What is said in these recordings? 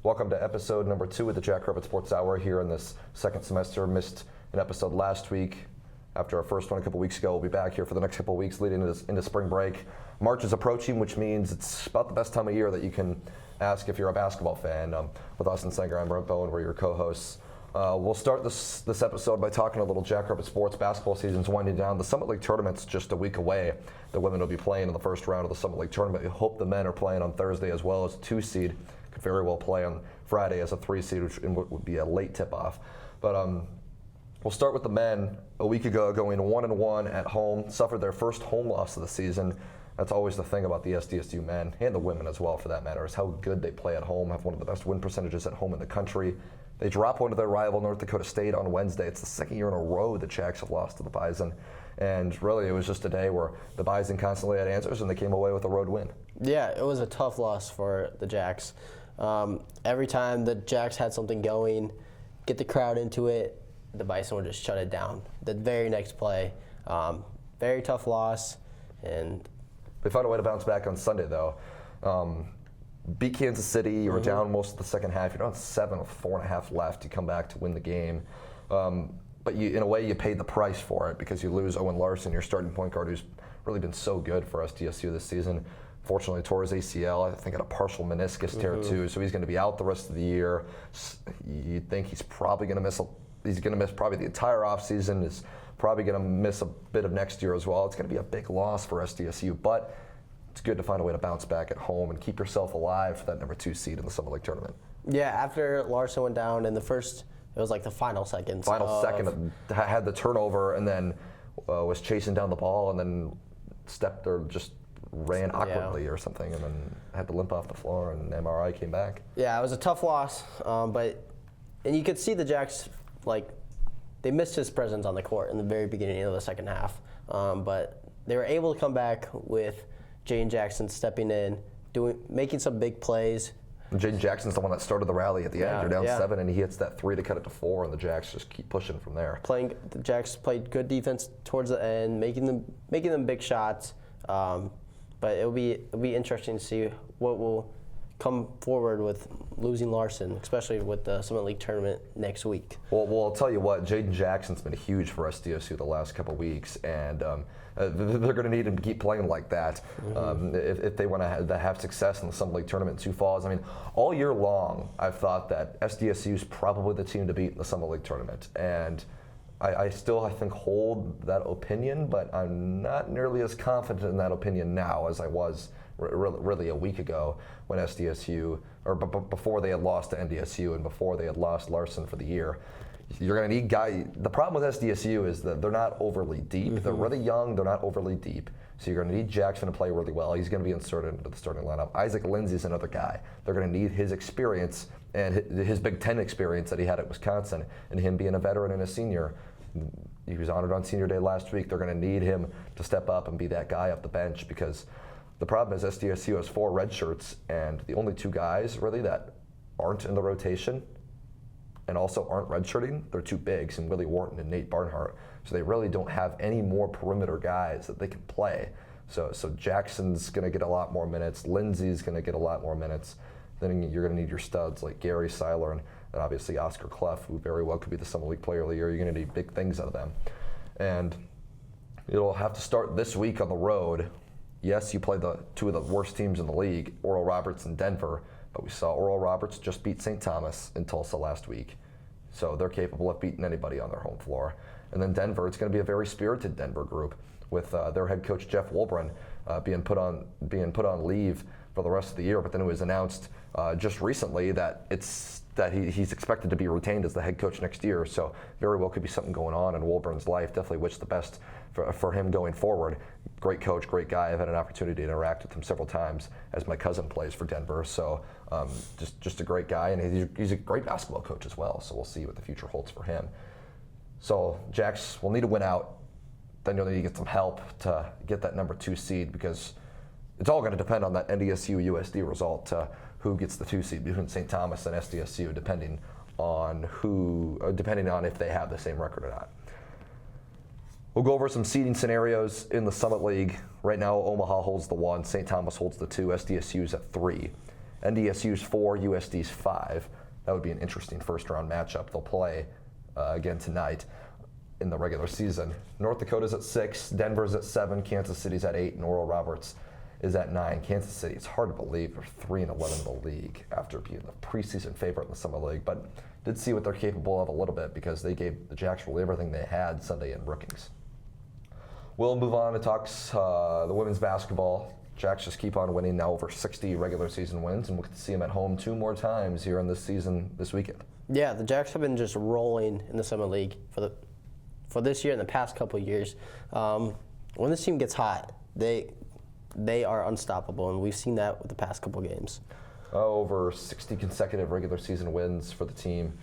Welcome to episode number 2 of the Jackrabbit Sports Hour here in this second semester. Missed an episode last week after our first one a couple weeks ago. We'll be back here for the next couple of weeks leading into spring break. March is approaching, which means it's about the best time of year that you can ask if you're a basketball fan. With us and Senger, I'm Brent, Bowen, we're your co-hosts. We'll start this episode by talking a little Jackrabbit sports. Basketball season's winding down. The Summit League tournament's just a week away. The women will be playing in the first round of the Summit League tournament. We hope the men are playing on Thursday as well as a 2 seed. Could very well play on Friday as a 3 seed, which would be a late tip-off. But we'll start with the men. A week ago, going 1-1 at home, suffered their first home loss of the season. That's always the thing about the SDSU men, and the women as well for that matter, is how good they play at home, have one of the best win percentages at home in the country. They drop one to their rival, North Dakota State, on Wednesday. It's the second year in a row the Jacks have lost to the Bison. And really, it was just a day where the Bison constantly had answers, and they came away with a road win. Yeah, it was a tough loss for the Jacks. Every time the Jacks had something going, get the crowd into it, the Bison would just shut it down. The very next play, very tough loss. And they found a way to bounce back on Sunday, though. Beat Kansas City. You were down most of the second half. You're down 7 with 4.5 left. You come back to win the game. But in a way, you paid the price for it because you lose Owen Larson, your starting point guard, who's really been so good for SDSU this season. Fortunately, tore his ACL. I think had a partial meniscus tear too, so he's going to be out the rest of the year. You'd think he's probably going to miss. He's going to miss probably the entire offseason. Is probably going to miss a bit of next year as well. It's going to be a big loss for SDSU, but it's good to find a way to bounce back at home and keep yourself alive for that number 2 seed in the Summit League tournament. Yeah, after Larson went down in the first, it was like the final seconds. Second, had the turnover and then was chasing down the ball and then stepped or just ran awkwardly or something and then had to limp off the floor and MRI came back. Yeah, it was a tough loss, and you could see the Jacks, like, they missed his presence on the court in the very beginning of the second half, but they were able to come back with Jaden Jackson stepping in, making some big plays. Jaden Jackson's the one that started the rally at the end. You're down 7, and he hits that 3 to cut it to 4, and the Jacks just keep pushing from there. The Jacks played good defense towards the end, making them big shots. But it'll be interesting to see what will come forward with losing Larson, especially with the Summit League tournament next week. Well, I'll tell you what, Jaden Jackson's been huge for SDSU the last couple of weeks, and they're going to need him to keep playing like that if they want to have success in the Summit League tournament in Sioux Falls. I mean, all year long, I've thought that SDSU is probably the team to beat in the Summit League tournament, and I still think, hold that opinion, but I'm not nearly as confident in that opinion now as I was really a week ago when SDSU, or before they had lost to NDSU and before they had lost Larson for the year. You're going to need the problem with SDSU is that they're not overly deep. They're really young. They're not overly deep. So you're going to need Jackson to play really well. He's going to be inserted into the starting lineup. Isaac Lindsey's another guy. They're going to need his experience and his Big Ten experience that he had at Wisconsin, and him being a veteran and a senior. He was honored on Senior Day last week. They're going to need him to step up and be that guy up the bench, because the problem is SDSU has 4 red shirts, and the only 2 guys really that aren't in the rotation and also aren't redshirting, they're 2 bigs, and Willie Wharton and Nate Barnhart. So they really don't have any more perimeter guys that they can play. So Jackson's going to get a lot more minutes. Lindsey's going to get a lot more minutes. Then you're going to need your studs like Gary Seiler and obviously Oscar Clough, who very well could be the Summit League Player of the Year. You're going to need big things out of them. And it'll have to start this week on the road. Yes, you play the 2 of the worst teams in the league, Oral Roberts and Denver, but we saw Oral Roberts just beat St. Thomas in Tulsa last week. So they're capable of beating anybody on their home floor. And then Denver, it's going to be a very spirited Denver group with their head coach Jeff Wolbron being put on leave for the rest of the year. But then it was announced just recently that he's expected to be retained as the head coach next year. So very well could be something going on in Wolbron's life. Definitely wish the best for him going forward. Great coach, great guy. I've had an opportunity to interact with him several times as my cousin plays for Denver. So just a great guy, and he's a great basketball coach as well. So we'll see what the future holds for him. So Jacks will need to win out. Then you'll need to get some help to get that number 2 seed, because it's all going to depend on that NDSU USD result, who gets the 2 seed between St. Thomas and SDSU, depending on if they have the same record or not. We'll go over some seeding scenarios in the Summit League. Right now, Omaha holds the 1, St. Thomas holds the 2, SDSU's at 3. NDSU's 4, USD's 5. That would be an interesting first-round matchup. They'll play again tonight in the regular season. North Dakota's at 6, Denver's at 7, Kansas City's at 8, and Oral Roberts is at 9. Kansas City, it's hard to believe they're 3-11 in the league after being the preseason favorite in the Summer League, but did see what they're capable of a little bit because they gave the Jacks really everything they had Sunday in Brookings. We'll move on to talk the women's basketball. Jacks just keep on winning, now over 60 regular season wins, and we'll get to see them at home 2 more times here in this season this weekend. Yeah, the Jacks have been just rolling in the Summer League for this year and the past couple of years. When this team gets hot, they are unstoppable, and we've seen that with the past couple of games. Over 60 consecutive regular season wins for the team,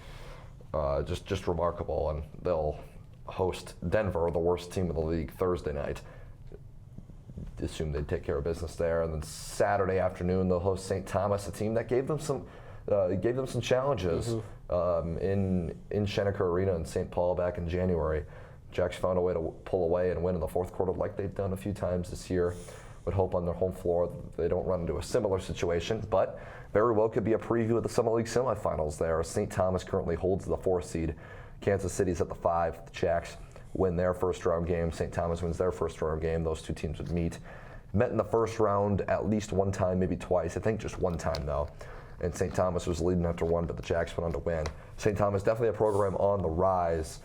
just remarkable, and they'll host Denver, the worst team in the league, Thursday night. Assume they'd take care of business there, and then Saturday afternoon they'll host St. Thomas, a team that gave them some challenges in Senger Arena in St. Paul back in January. Jacks found a way to pull away and win in the fourth quarter like they've done a few times this year. Would hope on their home floor that they don't run into a similar situation, but very well could be a preview of the Summer League semifinals there. St. Thomas currently holds the 4th seed. Kansas City's at the 5. The Jacks win their first round game. St. Thomas wins their first round game. Those two teams would meet. Met in the first round at least one time, maybe twice. I think just one time though. And St. Thomas was leading after 1, but the Jacks went on to win. St. Thomas definitely a program on the rise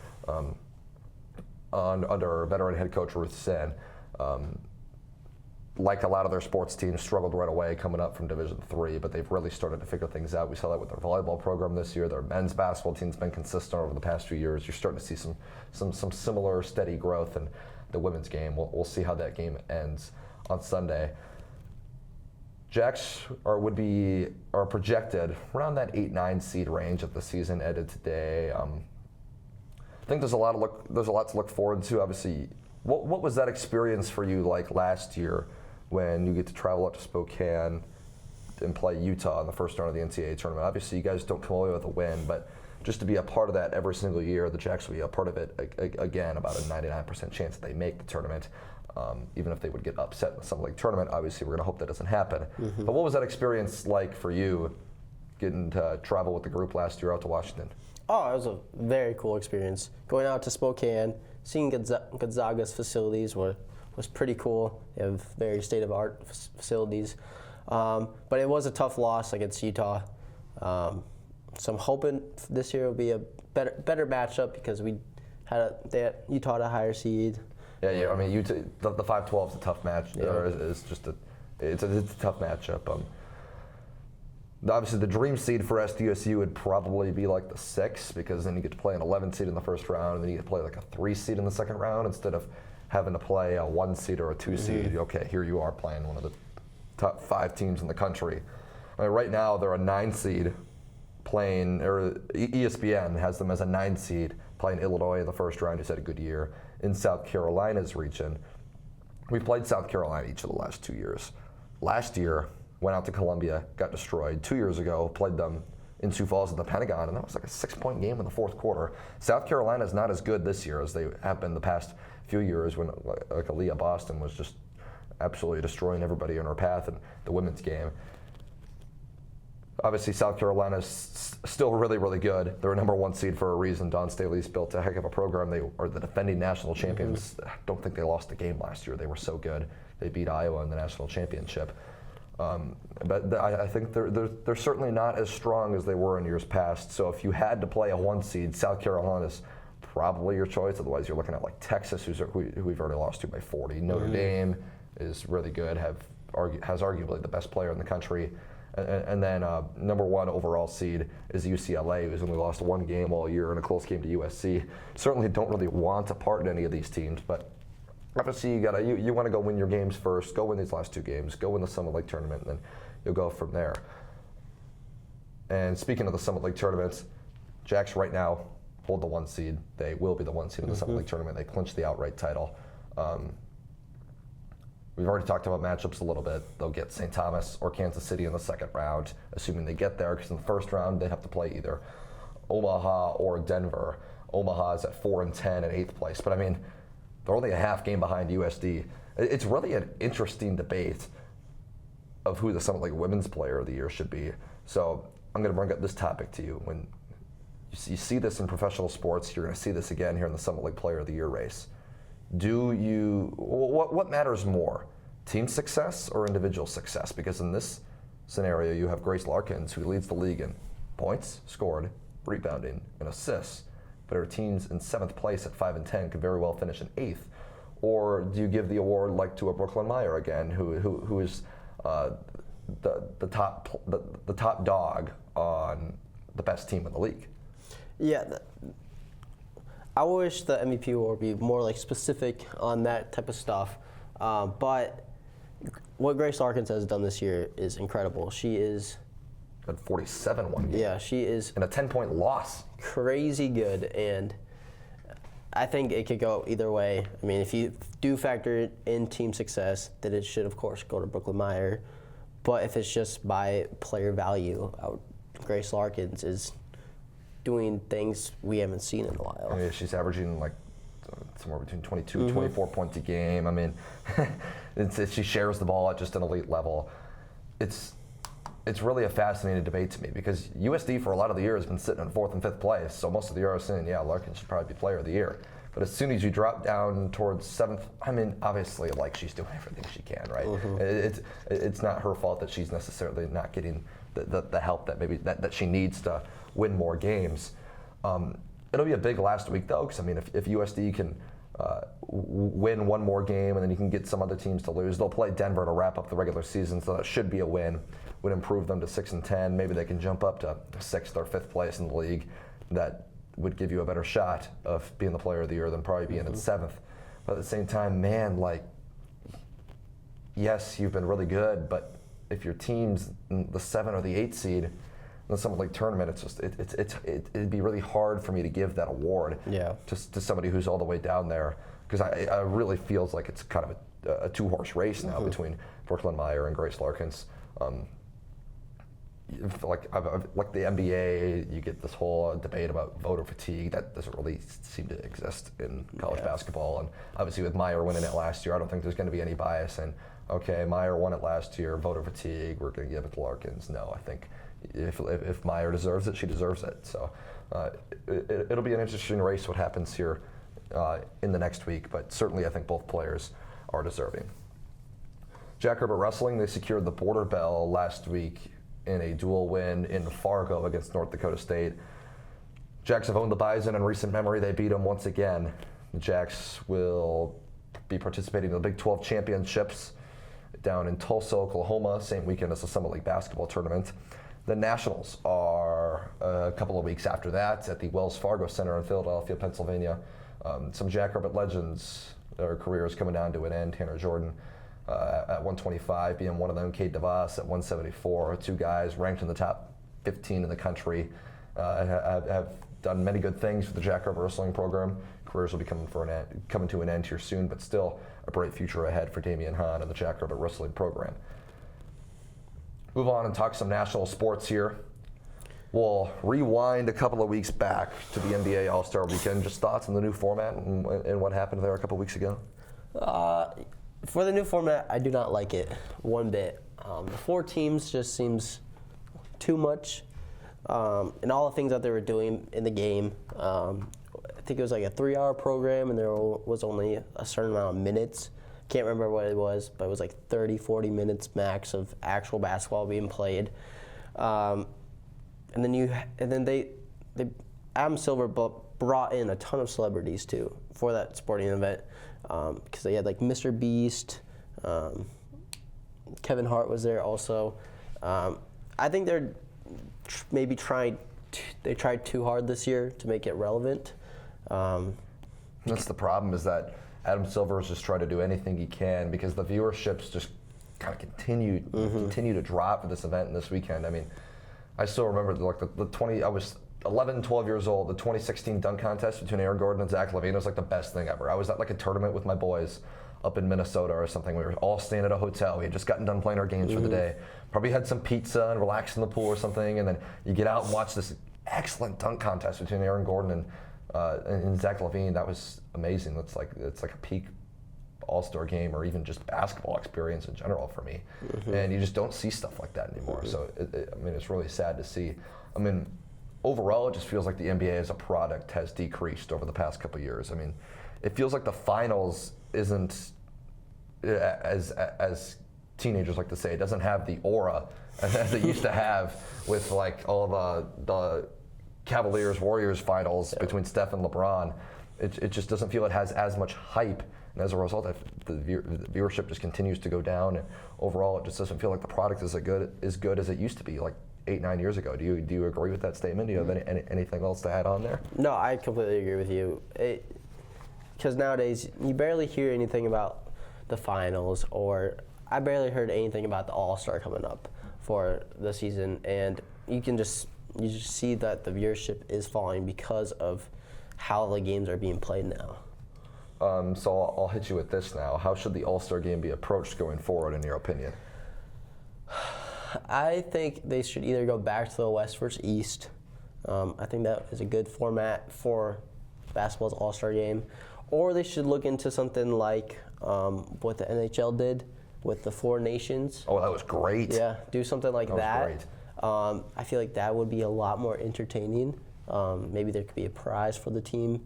under veteran head coach Ruth Sin. Like a lot of their sports teams, struggled right away coming up from Division III, but they've really started to figure things out. We saw that with their volleyball program this year. Their men's basketball team's been consistent over the past few years. You're starting to see some similar steady growth in the women's game. We'll see how that game ends on Sunday. Jacks are projected around that 8-9 seed range of the season ended today. I think there's a lot to look forward to. Obviously, what was that experience for you like last year when you get to travel up to Spokane and play Utah in the first round of the NCAA tournament? Obviously, you guys don't come away with a win, but just to be a part of that every single year, the Jacks will be a part of it again. About a 99% chance that they make the tournament. Even if they would get upset in the Summer League tournament, obviously we're going to hope that doesn't happen. Mm-hmm. But what was that experience like for you, getting to travel with the group last year out to Washington? Oh, it was a very cool experience. Going out to Spokane, seeing Gonzaga's facilities was pretty cool. They have very state-of-the-art facilities. But it was a tough loss against Utah. So I'm hoping this year will be a better matchup because Utah had a higher seed. Yeah. I mean, Utah, the 5-12 is a tough match. Yeah. It's a tough matchup. Obviously, the dream seed for SDSU would probably be like the 6, because then you get to play an 11 seed in the first round, and then you get to play like a 3 seed in the second round instead of having to play a 1 seed or a 2 seed. Okay, here you are playing one of the top 5 teams in the country. I mean, right now they're a 9 seed playing, or ESPN has them as a 9 seed playing Illinois in the first round, who's had a good year, in South Carolina's region. We've played South Carolina each of the last 2 years. Last year, went out to Columbia, got destroyed. 2 years ago, played them in Sioux Falls at the Pentagon, and that was like a 6-point game in the fourth quarter. South Carolina is not as good this year as they have been the past few years, when like Aaliyah Boston was just absolutely destroying everybody in her path in the women's game. Obviously, South Carolina is still really, really good. They're a number 1 seed for a reason. Don Staley's built a heck of a program. They are the defending national champions. I don't think they lost a game last year. They were so good. They beat Iowa in the national championship. But I think they're certainly not as strong as they were in years past. So if you had to play a 1 seed, South Carolina's probably your choice. Otherwise, you're looking at like Texas, who we've already lost to by 40. Notre Dame is really good. Has arguably the best player in the country. And then number 1 overall seed is UCLA, who's only lost 1 game all year in a close game to USC. Certainly don't really want to part in any of these teams, but obviously you want to go win your games first, go win these last 2 games, go win the Summit League tournament, and then you'll go from there. And speaking of the Summit League tournaments, Jacks right now hold the 1 seed. They will be the 1 seed in the Summit League tournament. They clinched the outright title. We've already talked about matchups a little bit. They'll get St. Thomas or Kansas City in the second round, assuming they get there, because in the first round they have to play either Omaha or Denver. Omaha is at 4-10 in 8th place, but I mean, they're only a half game behind USD. It's really an interesting debate of who the Summit League Women's Player of the Year should be. So I'm going to bring up this topic to you. When you see this in professional sports, you're going to see this again here in the Summit League Player of the Year race. What matters more, team success or individual success? Because in this scenario, you have Grace Larkins, who leads the league in points scored, rebounding, and assists, but her teams in 7th place at 5 and 10 could very well finish in 8th. Or do you give the award like to a Brooklyn Meyer again, who is the top dog on the best team in the league? Yeah, I wish the MVP award would be more like specific on that type of stuff. But what Grace Larkins has done this year is incredible. She is at 47 one game. Yeah, she is in a 10-point loss. Crazy good, and I think it could go either way. I mean, if you do factor in team success, then it should, of course, go to Brooklyn Meyer. But if it's just by player value, Grace Larkins is doing things we haven't seen in a while. I mean, she's averaging like somewhere between 22 and 24 points a game. I mean, she shares the ball at just an elite level. It's really a fascinating debate to me because USD for a lot of the year has been sitting in 4th and 5th place. So most of the year I was saying, yeah, Larkins should probably be Player of the Year. But as soon as you drop down towards 7th, I mean, obviously, like, she's doing everything she can, right? It's not her fault that she's necessarily not getting the help that she needs to win more games. It'll be a big last week though, because I mean, if USD can win one more game and then you can get some other teams to lose, they'll play Denver to wrap up the regular season, so that should be a win. Would improve them to 6 and 10. Maybe they can jump up to 6th or 5th place in the league. That would give you a better shot of being the Player of the Year than probably being in 7th. But at the same time, man, like, yes, you've been really good, but if your team's in the 7 or the 8 seed in the Summit League tournament, it's just it'd be really hard for me to give that award to somebody who's all the way down there, because I really feels like it's kind of a 2-horse race now between Brooklyn Meyer and Grace Larkins. Like the NBA, you get this whole debate about voter fatigue that doesn't really seem to exist in college basketball. And obviously with Meyer winning it last year, I don't think there's going to be any bias in, okay, Meyer won it last year, voter fatigue, we're going to give it to Larkins. No, I think if Meyer deserves it, she deserves it. So it'll be an interesting race what happens here in the next week, but certainly I think both players are deserving. Jackrabbit Wrestling, they secured the Border Bell last week in a dual win in Fargo against North Dakota State. Jacks have owned the Bison in recent memory. They beat them once again. The Jacks will be participating in the Big 12 Championships down in Tulsa, Oklahoma, same weekend as the Summit League basketball tournament. The Nationals are a couple of weeks after that at the Wells Fargo Center in Philadelphia, Pennsylvania. Some Jackrabbit legends, their careers coming down to an end. Tanner Jordan at 125, being one of them. Kate DeVos at 174. 2 guys ranked in the top 15 in the country. Have done many good things for the Jackrabbit Wrestling program. Careers will be coming to an end here soon, but still a bright future ahead for Damian Hahn and the Jackrabbit Wrestling program. Move on and talk some national sports here. We'll rewind a couple of weeks back to the NBA All-Star Weekend. Just thoughts on the new format and what happened there a couple of weeks ago? For the new format, I do not like it one bit. The 4 teams just seems too much. And all the things that they were doing in the game, I think it was like a 3-hour program and there was only a certain amount of minutes. Can't remember what it was, but it was like 30, 40 minutes max of actual basketball being played. And then they Adam Silver brought in a ton of celebrities too for that sporting event, because they had like Mr. Beast, Kevin Hart was there also. I think they're maybe tried too hard this year to make it relevant. That's the problem, is that Adam Silver is just trying to do anything he can because the viewerships just kind of continue to drop for this event and this weekend. I mean, I still remember I was 11, 12 years old, the 2016 dunk contest between Aaron Gordon and Zach LaVine was like the best thing ever. I was at like a tournament with my boys up in Minnesota or something. We were all staying at a hotel. We had just gotten done playing our games for the day. Probably had some pizza and relaxed in the pool or something, and then you get out and watch this excellent dunk contest between Aaron Gordon and Zach LaVine. That was amazing. It's like a peak All-Star game or even just basketball experience in general for me. And you just don't see stuff like that anymore. So, I mean, it's really sad to see. I mean, overall, it just feels like the NBA as a product has decreased over the past couple of years. I mean, it feels like the finals isn't, as teenagers like to say, it doesn't have the aura as it used to have with like all the Cavaliers-Warriors finals between Steph and LeBron. It just doesn't feel it has as much hype, and as a result, the viewership just continues to go down. And overall, it just doesn't feel like the product is as good as it used to be, like 8-9 years ago. Do you agree with that statement? Do you have anything else to add on there? No, I completely agree with you. Because nowadays, you barely hear anything about the finals, or I barely heard anything about the All-Star coming up for the season, and you just see that the viewership is falling because of how the games are being played now. So I'll hit you with this now. How should the All-Star game be approached going forward, in your opinion? I think they should either go back to the West versus East. I think that is a good format for basketball's All-Star game. Or they should look into something like what the NHL did with the 4 nations. Oh, that was great. Yeah, do something like that. Was great. I feel like that would be a lot more entertaining. Maybe there could be a prize for the team,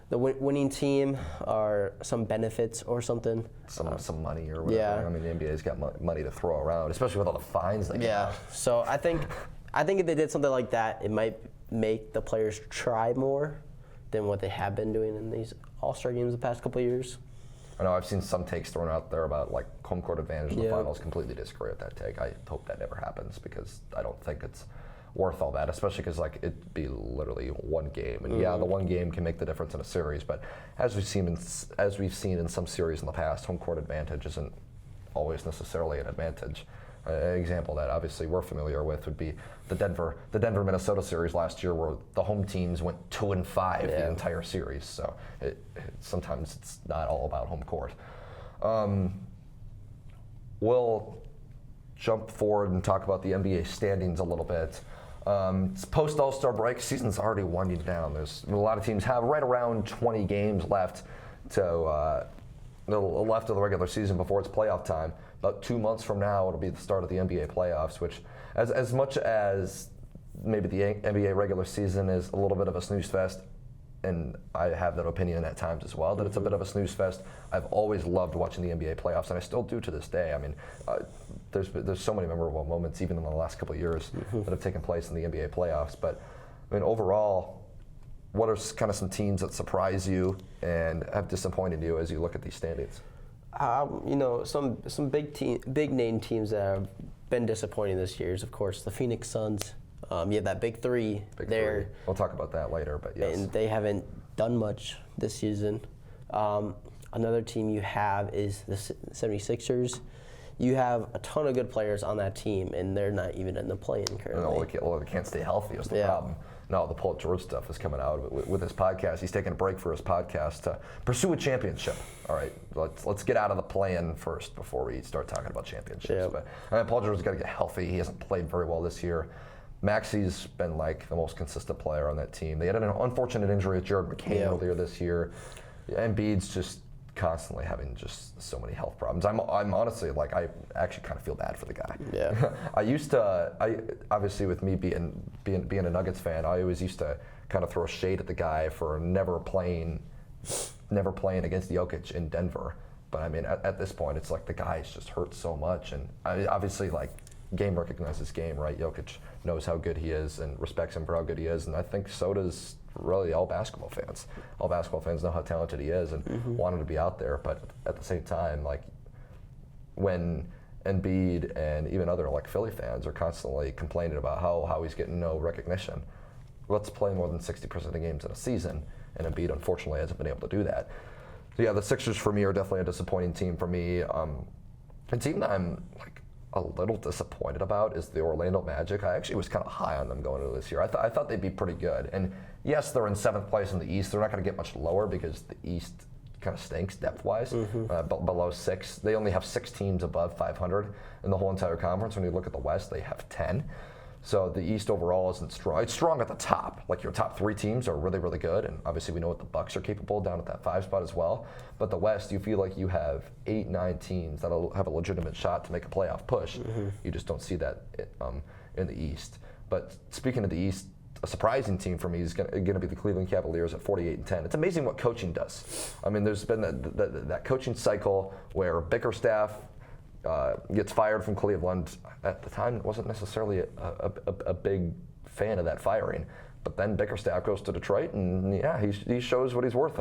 the winning team, or some benefits or something. Some money or whatever. Yeah. I mean, the NBA's got money to throw around, especially with all the fines they get. So I think if they did something like that, it might make the players try more than what they have been doing in these All-Star games the past couple of years. I know I've seen some takes thrown out there about like home court advantage in the finals. Completely disagree with that take. I hope that never happens because I don't think it's worth all that, especially because like it'd be literally one game, and yeah, the one game can make the difference in a series. But as we've seen in some series in the past, home court advantage isn't always necessarily an advantage. An example that obviously we're familiar with would be the Denver Minnesota series last year, where the home teams went 2-5 the entire series. So sometimes it's not all about home court. We'll jump forward and talk about the NBA standings a little bit. It's post All-Star break. Season's already winding down. There's a lot of teams have right around 20 games left of the regular season before it's playoff time. About 2 months from now, it'll be the start of the NBA playoffs, which as much as maybe the NBA regular season is a little bit of a snooze fest, and I have that opinion at times as well, that it's a bit of a snooze fest. I've always loved watching the NBA playoffs, and I still do to this day. I mean, there's so many memorable moments, even in the last couple of years, that have taken place in the NBA playoffs. But I mean, overall, what are kind of some teams that surprise you and have disappointed you as you look at these standings? Some big name teams that have been disappointing this year is, of course, the Phoenix Suns. You have that big three there. We'll talk about that later, but yes. And they haven't done much this season. Another team you have is the 76ers. You have a ton of good players on that team, and they're not even in the play-in currently. No, they can't stay healthy is the problem. No, the Paul George stuff is coming out with his podcast. He's taking a break for his podcast to pursue a championship. All right, let's get out of the play-in first before we start talking about championships. Yeah. But Paul George's got to get healthy. He hasn't played very well this year. Maxi's been like the most consistent player on that team. They had an unfortunate injury with Jared McCain earlier this year. Embiid's just constantly having just so many health problems. I'm honestly like, I actually kind of feel bad for the guy. Yeah. I obviously with me being a Nuggets fan, I always used to kind of throw shade at the guy for never playing against Jokic in Denver. But I mean, at this point, it's like the guy's just hurt so much, and obviously like game recognizes game, right? Jokic knows how good he is and respects him for how good he is, and I think so does really all basketball fans. All basketball fans know how talented he is and want him to be out there, but at the same time, like when Embiid and even other like Philly fans are constantly complaining about how he's getting no recognition. Let's play more than 60% of the games in a season, and Embiid unfortunately hasn't been able to do that. So yeah, the Sixers for me are definitely a disappointing team for me. A team that I'm like a little disappointed about is the Orlando Magic. I actually was kind of high on them going into this year. I thought they'd be pretty good. And yes, they're in 7th place in the East. They're not going to get much lower because the East kind of stinks depth-wise. Below 6, they only have 6 teams above 500 in the whole entire conference. When you look at the West, they have 10. So the East overall isn't strong. It's strong at the top. Like your top 3 teams are really, really good, and obviously we know what the Bucks are capable down at that 5 spot as well. But the West, you feel like you have 8, 9 teams that'll have a legitimate shot to make a playoff push. You just don't see that in the East. But speaking of the East, a surprising team for me is going to be the Cleveland Cavaliers at 48-10. It's amazing what coaching does. I mean, there's been that coaching cycle where Bickerstaff gets fired from Cleveland. At the time, wasn't necessarily a big fan of that firing. But then Bickerstaff goes to Detroit, and yeah, he shows what he's worth.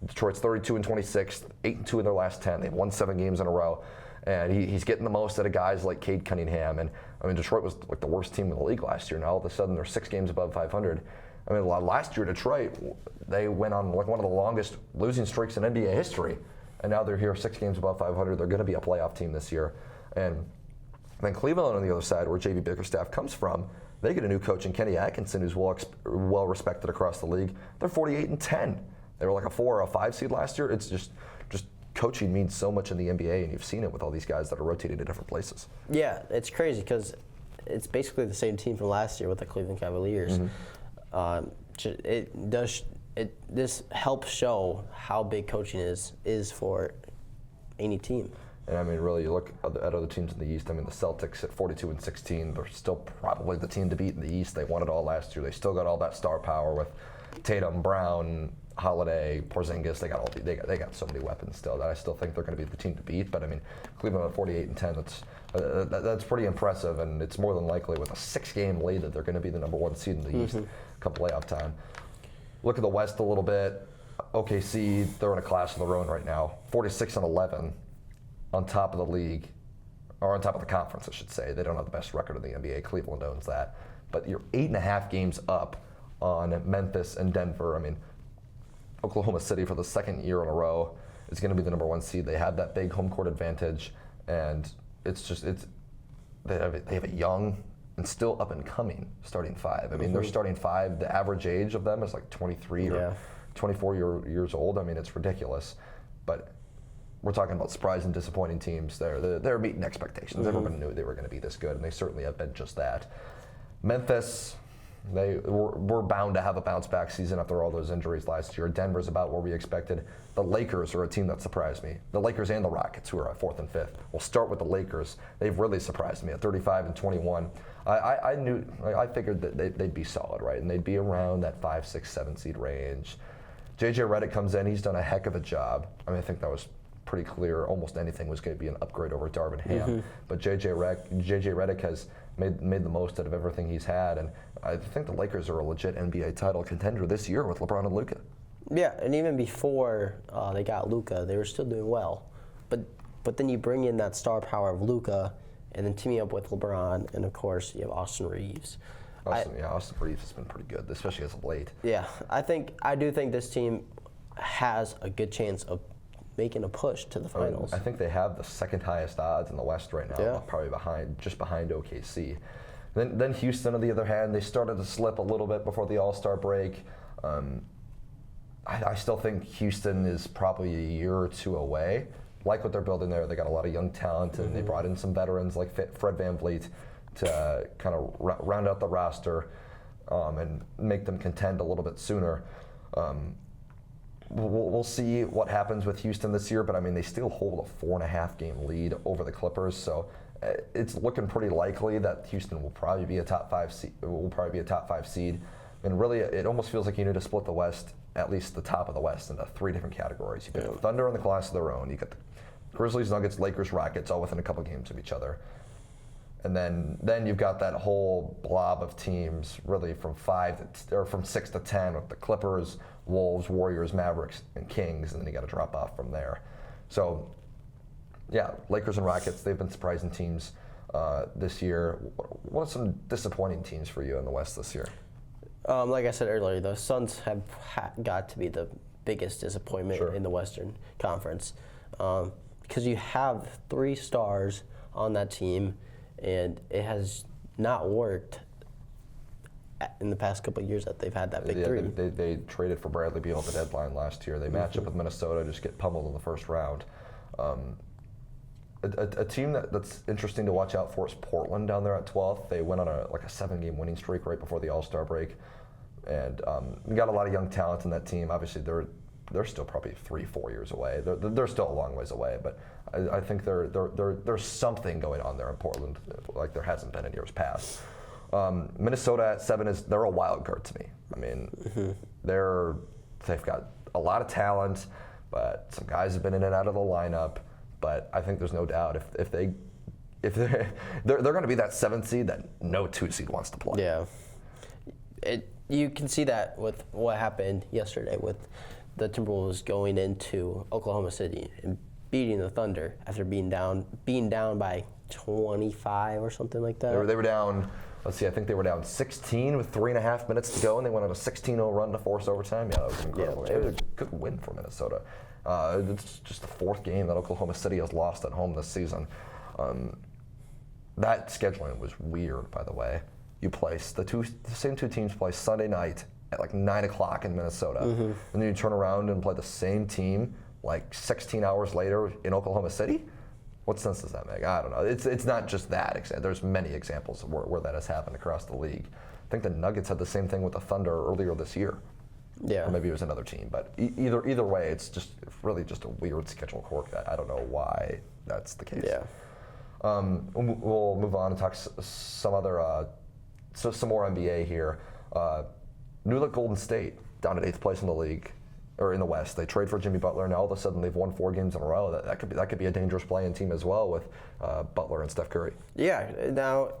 Detroit's 32-26, 8-2 in their last 10. They've won 7 games in a row, and he's getting the most out of guys like Cade Cunningham. And I mean, Detroit was like the worst team in the league last year. Now all of a sudden they're 6 games above 500. I mean, last year Detroit, they went on like one of the longest losing streaks in NBA history. And now they're here 6 games above 500. They're going to be a playoff team this year. And then Cleveland on the other side, where J.B. Bickerstaff comes from, they get a new coach in Kenny Atkinson, who's well respected across the league. They're 48-10. They were like a 4 or a 5 seed last year. It's just coaching means so much in the NBA, and you've seen it with all these guys that are rotating to different places. Yeah, it's crazy because it's basically the same team from last year with the Cleveland Cavaliers. This helps show how big coaching is for any team. And I mean, really, you look at other teams in the East. I mean, the Celtics at 42-16, they're still probably the team to beat in the East. They won it all last year. They still got all that star power with Tatum, Brown, Holiday, Porzingis. They got so many weapons still that I still think they're going to be the team to beat. But I mean, Cleveland at 48-10, that's pretty impressive, and it's more than likely with a 6-game lead that they're going to be the number 1 seed in the East come playoff time. Look at the West a little bit. OKC, they're in a class of their own right now. 46-11 on top of the league, or on top of the conference, I should say. They don't have the best record in the NBA. Cleveland owns that. But you're 8.5 games up on Memphis and Denver. I mean, Oklahoma City for the 2nd year in a row is going to be the number 1 seed. They have that big home court advantage, and they have a young and still up and coming starting 5. I mean, they're starting 5. The average age of them is like 23 or 24 years old. I mean, it's ridiculous. But we're talking about surprise and disappointing teams. They're meeting expectations. Everyone knew they were going to be this good, and they certainly have been just that. Memphis, they were bound to have a bounce-back season after all those injuries last year. Denver's about where we expected. The Lakers are a team that surprised me. The Lakers and the Rockets, who are at 4th and 5th. We'll start with the Lakers. They've really surprised me at 35-21. I figured that they'd be solid, right? And they'd be around that 5, 6, 7 seed range. J.J. Redick comes in. He's done a heck of a job. I mean, I think that was pretty clear. Almost anything was going to be an upgrade over Darvin Ham. But J.J. Redick has made the most out of everything he's had. And I think the Lakers are a legit NBA title contender this year with LeBron and Luka. Yeah, and even before they got Luka, they were still doing well. But then you bring in that star power of Luka, and then teaming up with LeBron, and of course you have Austin Reeves. Austin Reeves has been pretty good, especially as of late. Yeah, I do think this team has a good chance of making a push to the finals. I think they have the 2nd highest odds in the West right now, probably just behind OKC. Then Houston, on the other hand, they started to slip a little bit before the All-Star break. I still think Houston is probably a year or 2 away. Like what they're building there, they got a lot of young talent, and they brought in some veterans like Fred VanVleet to kind of round out the roster and make them contend a little bit sooner. We'll see what happens with Houston this year, but I mean, they still hold a 4.5-game lead over the Clippers, so it's looking pretty likely that Houston will probably be a top 5 seed. And really, it almost feels like you need to split the West, at least the top of the West, into 3 different categories. You've got Thunder in the class of their own. You got the Grizzlies, Nuggets, Lakers, Rockets, all within a couple games of each other. And then you've got that whole blob of teams, really from 6 to 10, with the Clippers, Wolves, Warriors, Mavericks, and Kings, and then you got to drop off from there. So, yeah, Lakers and Rockets, they've been surprising teams this year. What are some disappointing teams for you in the West this year? Like I said earlier, the Suns have got to be the biggest disappointment in the Western Conference because you have 3 stars on that team, and it has not worked in the past couple of years that they've had that big 3. They traded for Bradley Beal at the deadline last year. They match up with Minnesota, just get pummeled in the first round. A team that's interesting to watch out for is Portland down there at 12th. They went on a 7-game winning streak right before the All-Star break, and we got a lot of young talent in that team. Obviously, they're still probably 3-4 years away. They're still a long ways away, but I think there's something going on there in Portland like there hasn't been in years past. Minnesota at 7 they're a wild card to me. I mean, they've got a lot of talent, but some guys have been in and out of the lineup. But I think there's no doubt if they're going to be that 7th seed that no 2 seed wants to play. Yeah, you can see that with what happened yesterday with the Timberwolves going into Oklahoma City and beating the Thunder after being down by 25 or something like that. They were down. Let's see, I think they were down 16 with 3.5 minutes to go, and they went on a 16-0 run to force overtime. Yeah, that was incredible. Yeah, it was a good win for Minnesota. It's just the 4th game that Oklahoma City has lost at home this season. That scheduling was weird, by the way. You place the same two teams play Sunday night at 9 o'clock in Minnesota, and then you turn around and play the same team 16 hours later in Oklahoma City. What sense does that make? I don't know. It's not just that. There's many examples where that has happened across the league. I think the Nuggets had the same thing with the Thunder earlier this year. Yeah. Or maybe it was another team. But either way, it's really just a weird schedule quirk. I don't know why that's the case. Yeah. We'll move on and talk some other, some more NBA here. New look Golden State down at 8th place in the league. Or in the West, they trade for Jimmy Butler, and all of a sudden they've won 4 games in a row. That could be a dangerous play-in team as well with Butler and Steph Curry. Yeah. Now,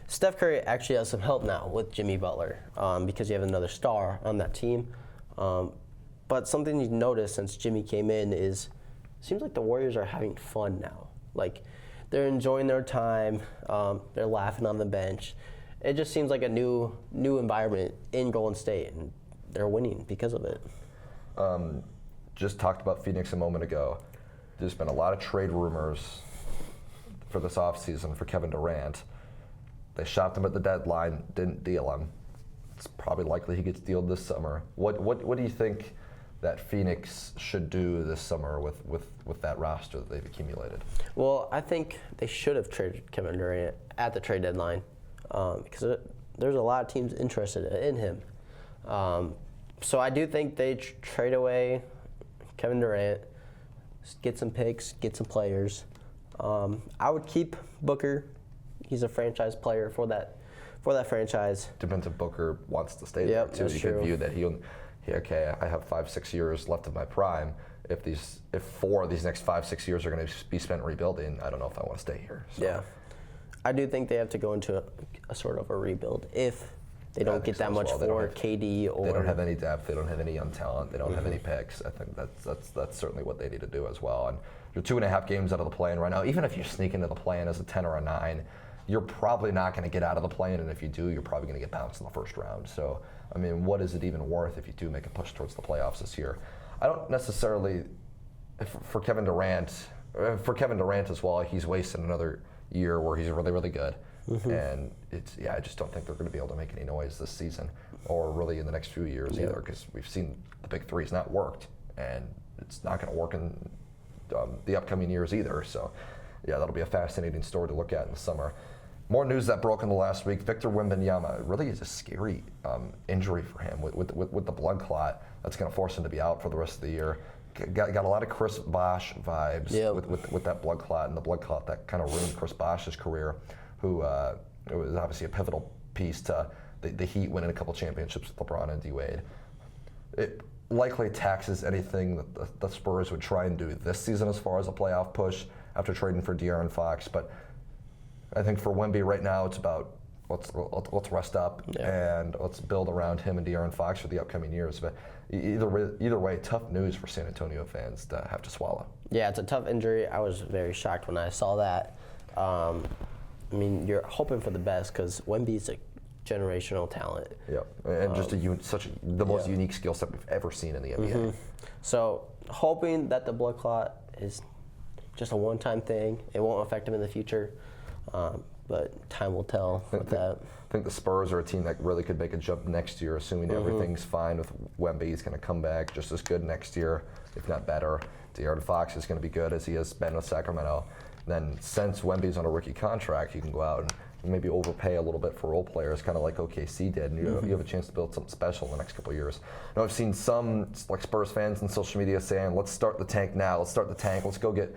Steph Curry actually has some help now with Jimmy Butler because you have another star on that team. But something you've noticed since Jimmy came in is it seems like the Warriors are having fun now. They're enjoying their time. They're laughing on the bench. It just seems like a new environment in Golden State, and they're winning because of it. Just talked about Phoenix a moment ago. There's been a lot of trade rumors for this offseason for Kevin Durant. They shopped him at the deadline, didn't deal him. It's probably likely he gets dealed this summer. What do you think that Phoenix should do this summer with that roster that they've accumulated? Well, I think they should have traded Kevin Durant at the trade deadline because there's a lot of teams interested in him. So I do think they trade away Kevin Durant, get some picks, get some players. I would keep Booker. He's a franchise player for that franchise. Depends if Booker wants to stay Yep, there too. You true. could view that okay, I have 5-6 years left of my prime. If 4 of these next 5-6 years are going to be spent rebuilding, I don't know if I want to stay here. So. Yeah, I do think they have to go into a sort of a rebuild if they don't get that much for KD or. They don't have any depth. They don't have any young talent. They don't have any picks. I think that's certainly what they need to do as well. And you're 2.5 games out of the play-in right now. Even if you sneak into the play-in as a 10 or a 9, you're probably not going to get out of the play-in. And if you do, you're probably going to get bounced in the first round. So, I mean, what is it even worth if you do make a push towards the playoffs this year? I don't necessarily, for Kevin Durant as well, he's wasted another year where he's really, really good. And I just don't think they're going to be able to make any noise this season or really in the next few years either, because we've seen the big three's not worked, and it's not going to work in the upcoming years either. So, yeah, that'll be a fascinating story to look at in the summer. More news that broke in the last week. Victor Wembanyama really is a scary injury for him with the blood clot. That's going to force him to be out for the rest of the year. Got a lot of Chris Bosh vibes with that blood clot, and the blood clot that kind of ruined Chris Bosh's career, who it was obviously a pivotal piece to the Heat winning a couple championships with LeBron and D-Wade. It likely taxes anything that the Spurs would try and do this season as far as a playoff push after trading for De'Aaron Fox, but I think for Wemby right now, it's about let's rest up and let's build around him and De'Aaron Fox for the upcoming years. But either way, tough news for San Antonio fans to have to swallow. Yeah, it's a tough injury. I was very shocked when I saw that. I mean, you're hoping for the best because Wemby's a generational talent. Yeah, and just the most unique skill set we've ever seen in the NBA. So hoping that the blood clot is just a one-time thing. It won't affect him in the future. But time will tell with that. I think the Spurs are a team that really could make a jump next year, assuming everything's fine with Wemby. He's going to come back just as good next year, if not better. De'Aaron Fox is going to be good as he has been with Sacramento. Then since Wemby's on a rookie contract, you can go out and maybe overpay a little bit for role players, kind of like OKC did, and you have a chance to build something special in the next couple of years. Now, I've seen some like Spurs fans on social media saying, "Let's start the tank now. Let's start the tank. Let's go get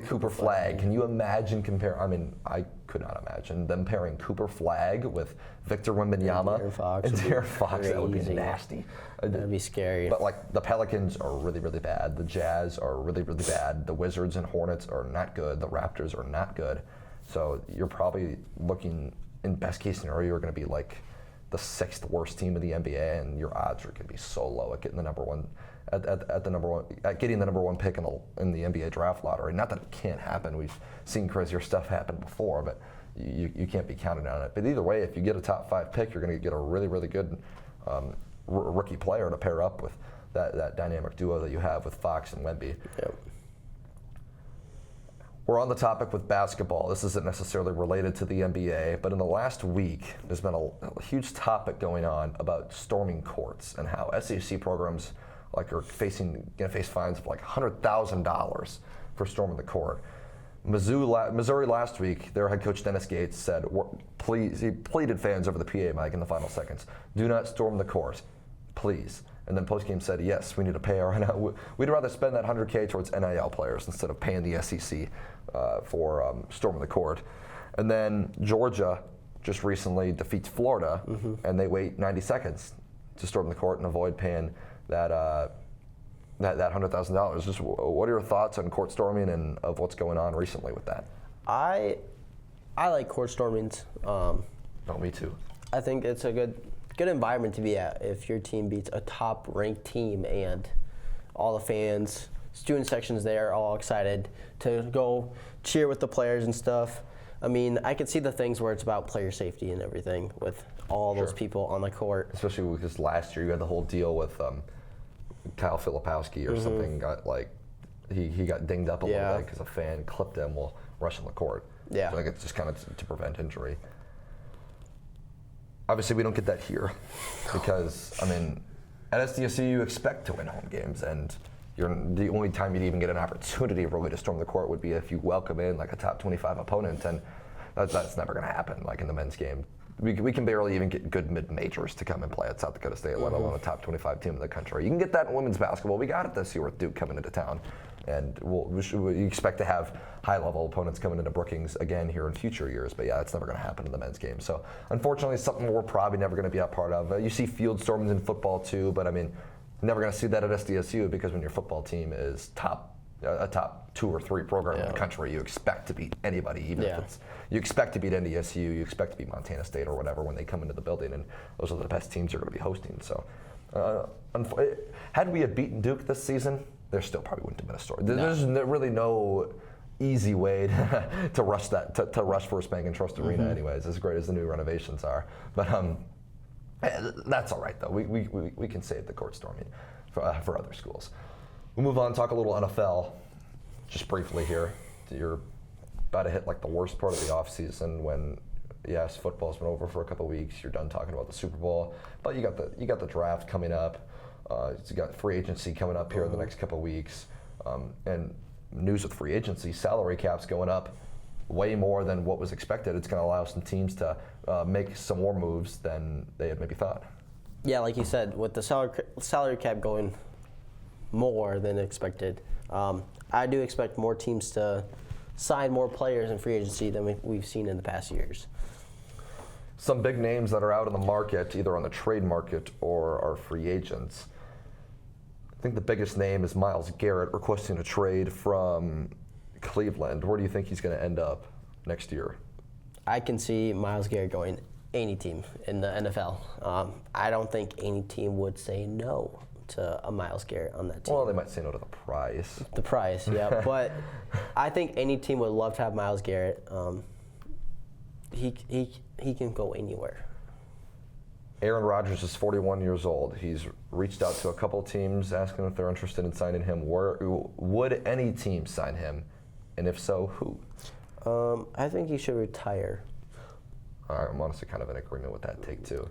Cooper Flagg." Can you imagine I mean, I could not imagine them pairing Cooper Flagg with Victor Wembanyama and De'Aaron Fox. That would be nasty. That'd be scary. But like the Pelicans are really, really bad. The Jazz are really, really bad. The Wizards and Hornets are not good. The Raptors are not good. So you're probably looking, in best case scenario, you're going to be like the 6th worst team in the NBA, and your odds are going to be so low at getting the number one, getting the number one pick in the NBA draft lottery. Not that it can't happen. We've seen crazier stuff happen before, but you can't be counting on it. But either way, if you get a top 5 pick, you're going to get a really, really good rookie player to pair up with that dynamic duo that you have with Fox and Wemby. Yep. We're on the topic with basketball. This isn't necessarily related to the NBA, but in the last week, there's been a huge topic going on about storming courts and how SEC programs are going to face fines of like $100,000 for storming the court. Missouri last week, their head coach Dennis Gates said, he pleaded fans over the PA mic in the final seconds, "Do not storm the court, please." And then postgame said, "Yes, we need to pay our NIL. We'd rather spend that $100K towards NIL players instead of paying the SEC for storming the court." And then Georgia just recently defeats Florida, and they wait 90 seconds to storm the court and avoid paying that $100,000. Just what are your thoughts on court storming and of what's going on recently with that? I like court stormings. Oh, me too. I think it's a good environment to be at if your team beats a top-ranked team and all the fans, student sections there, are all excited to go cheer with the players and stuff. I mean, I could see the things where it's about player safety and everything with all those people on the court. Especially because last year you had the whole deal with Kyle Filipowski or something. He got dinged up a little bit because a fan clipped him while rushing the court. Yeah. So I think it's just kind of to prevent injury. Obviously, we don't get that here because, I mean, at SDSU you expect to win home games, and the only time you'd even get an opportunity really to storm the court would be if you welcome in like a top 25 opponent, and that's never going to happen. Like in the men's game, we can barely even get good mid-majors to come and play at South Dakota State, let alone a top 25 team in the country. You can get that in women's basketball. We got it this year with Duke coming into town. And we expect to have high-level opponents coming into Brookings again here in future years. But yeah, that's never going to happen in the men's game. So unfortunately, it's something we're probably never going to be a part of. You see field stormings in football too, but I mean, never going to see that at SDSU because when your football team is a top 2 or 3 program in the country, you expect to beat anybody, even if it's you expect to beat NDSU, you expect to beat Montana State or whatever when they come into the building, and those are the best teams you're going to be hosting. So had we had beaten Duke this season, there still probably wouldn't have been a story. There's really no easy way to rush that to rush First Bank and Trust Arena, anyways. As great as the new renovations are, but that's all right though. We can save the court storming for other schools. We'll move on. Talk a little NFL, just briefly here. You're about to hit like the worst part of the off season when. Yes, football's been over for a couple of weeks. You're done talking about the Super Bowl, but you got the draft coming up. You got free agency coming up here in the next couple of weeks, and news with free agency, salary caps going up way more than what was expected. It's going to allow some teams to make some more moves than they had maybe thought. Yeah, like you said, with the salary cap going more than expected, I do expect more teams to sign more players in free agency than we've seen in the past years. Some big names that are out in the market, either on the trade market or are free agents. I think the biggest name is Myles Garrett requesting a trade from Cleveland. Where do you think he's going to end up next year? I can see Myles Garrett going any team in the NFL. I don't think any team would say no to a Myles Garrett on that team. Well, they might say no to the price. The price, yeah. But I think any team would love to have Myles Garrett. He can go anywhere. Aaron Rodgers is 41 years old. He's reached out to a couple teams asking if they're interested in signing him. Would any team sign him? And if so, who? I think he should retire. I'm honestly kind of in agreement with that take too.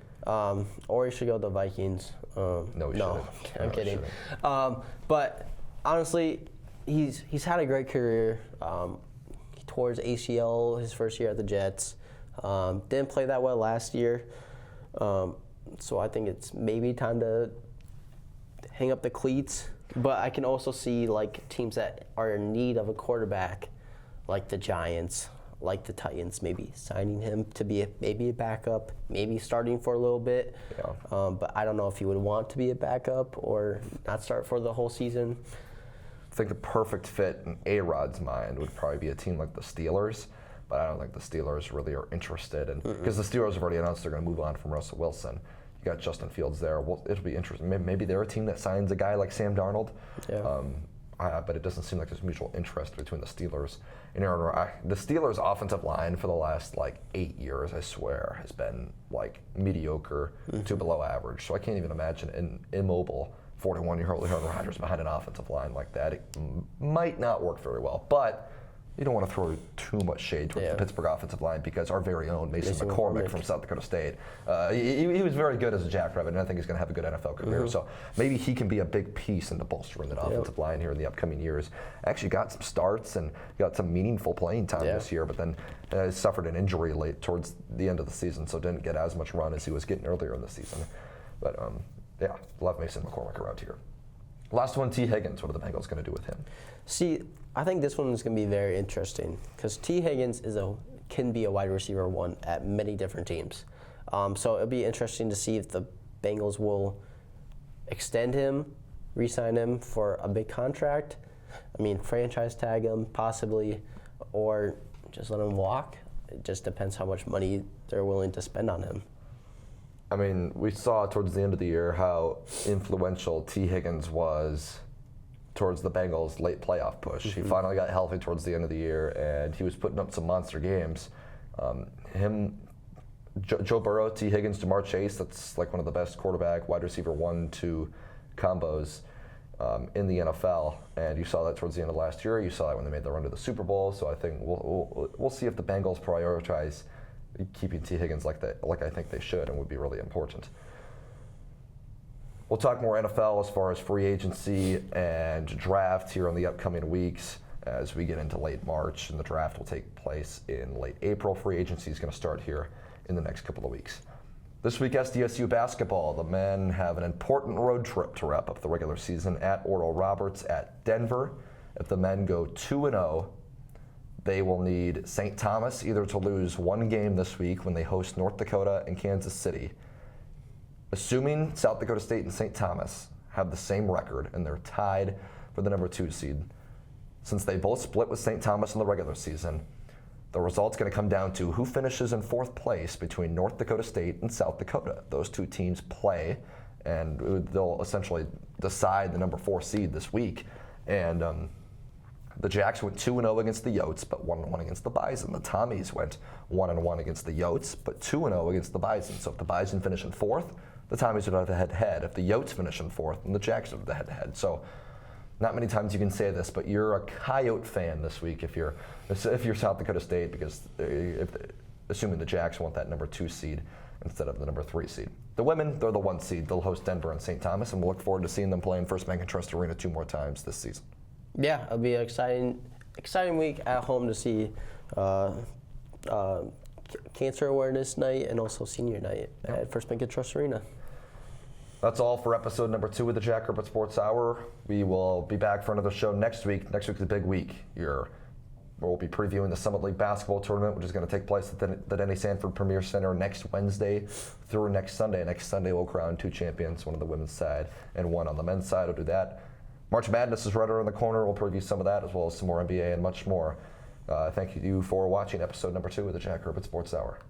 Or he should go to the Vikings. No, he shouldn't. I'm kidding. But honestly, he's had a great career. He tore his ACL his first year at the Jets. Didn't play that well last year. So I think it's maybe time to hang up the cleats. But I can also see like teams that are in need of a quarterback, like the Giants, like the Titans, maybe signing him to be maybe a backup, maybe starting for a little bit. Yeah. But I don't know if he would want to be a backup or not start for the whole season. I think the perfect fit in A-Rod's mind would probably be a team like the Steelers, but I don't think the Steelers really are interested. And because the Steelers have already announced they're going to move on from Russell Wilson. You got Justin Fields there. Well, it'll be interesting. Maybe they're a team that signs a guy like Sam Darnold. Yeah. But it doesn't seem like there's mutual interest between the Steelers and Aaron Rodgers. The Steelers' offensive line for the last 8 years, I swear, has been mediocre to below average. So I can't even imagine an immobile 41-year-old Aaron Rodgers behind an offensive line like that. It might not work very well, but you don't want to throw too much shade towards the Pittsburgh offensive line because our very own Mason McCormick from South Dakota State, he was very good as a Jackrabbit, and I think he's going to have a good NFL career. So maybe he can be a big piece into bolstering that offensive line here in the upcoming years. Actually got some starts and got some meaningful playing time this year, but then suffered an injury late towards the end of the season, so didn't get as much run as he was getting earlier in the season. But love Mason McCormick around here. Last one, T. Higgins. What are the Bengals going to do with him? See, I think this one is going to be very interesting because T. Higgins can be a wide receiver one at many different teams. So it'll be interesting to see if the Bengals will extend him, re-sign him for a big contract. I mean, franchise tag him possibly, or just let him walk. It just depends how much money they're willing to spend on him. I mean, we saw towards the end of the year how influential T. Higgins was towards the Bengals' late playoff push. He finally got healthy towards the end of the year, and he was putting up some monster games. Joe Burrow, T. Higgins, Jamar Chase, that's one of the best quarterback, wide receiver 1-2 combos in the NFL. And you saw that towards the end of last year. You saw that when they made the run to the Super Bowl. So I think we'll see if the Bengals prioritize keeping T. Higgins like I think they should, and would be really important. We'll talk more NFL as far as free agency and draft here in the upcoming weeks as we get into late March, and the draft will take place in late April. Free agency is going to start here in the next couple of weeks. This week, SDSU basketball. The men have an important road trip to wrap up the regular season at Oral Roberts at Denver. If the men go 2-0, they will need St. Thomas either to lose one game this week when they host North Dakota and Kansas City. Assuming South Dakota State and St. Thomas have the same record and they're tied for the number 2 seed, since they both split with St. Thomas in the regular season, the result's going to come down to who finishes in 4th place between North Dakota State and South Dakota. Those two teams play, and they'll essentially decide the number 4 seed this week. And the Jacks went 2-0 against the Yotes, but 1-1 against the Bison. The Tommies went 1-1 against the Yotes, but 2-0 against the Bison. So if the Bison finish in 4th, the Tommies would have the head-to-head. If the Yotes finish in 4th, then the Jacks would have the head-to-head. So not many times you can say this, but you're a Coyote fan this week if you're South Dakota State, because assuming the Jacks want that number 2 seed instead of the number 3 seed. The women, they're the 1 seed. They'll host Denver and St. Thomas, and we'll look forward to seeing them play in First Bank and Trust Arena 2 more times this season. Yeah, it'll be an exciting week at home to see Cancer Awareness Night and also Senior Night at First Bank and Trust Arena. That's all for episode number 2 of the Jackrabbit Sports Hour. We will be back for another show next week. Next week's a big week. We'll be previewing the Summit League basketball tournament, which is going to take place at the Denny Sanford Premier Center next Wednesday through next Sunday. Next Sunday, we'll crown 2 champions, one on the women's side and one on the men's side. We'll do that. March Madness is right around the corner. We'll preview some of that as well as some more NBA and much more. Thank you for watching episode number 2 of the Jackrabbit Sports Hour.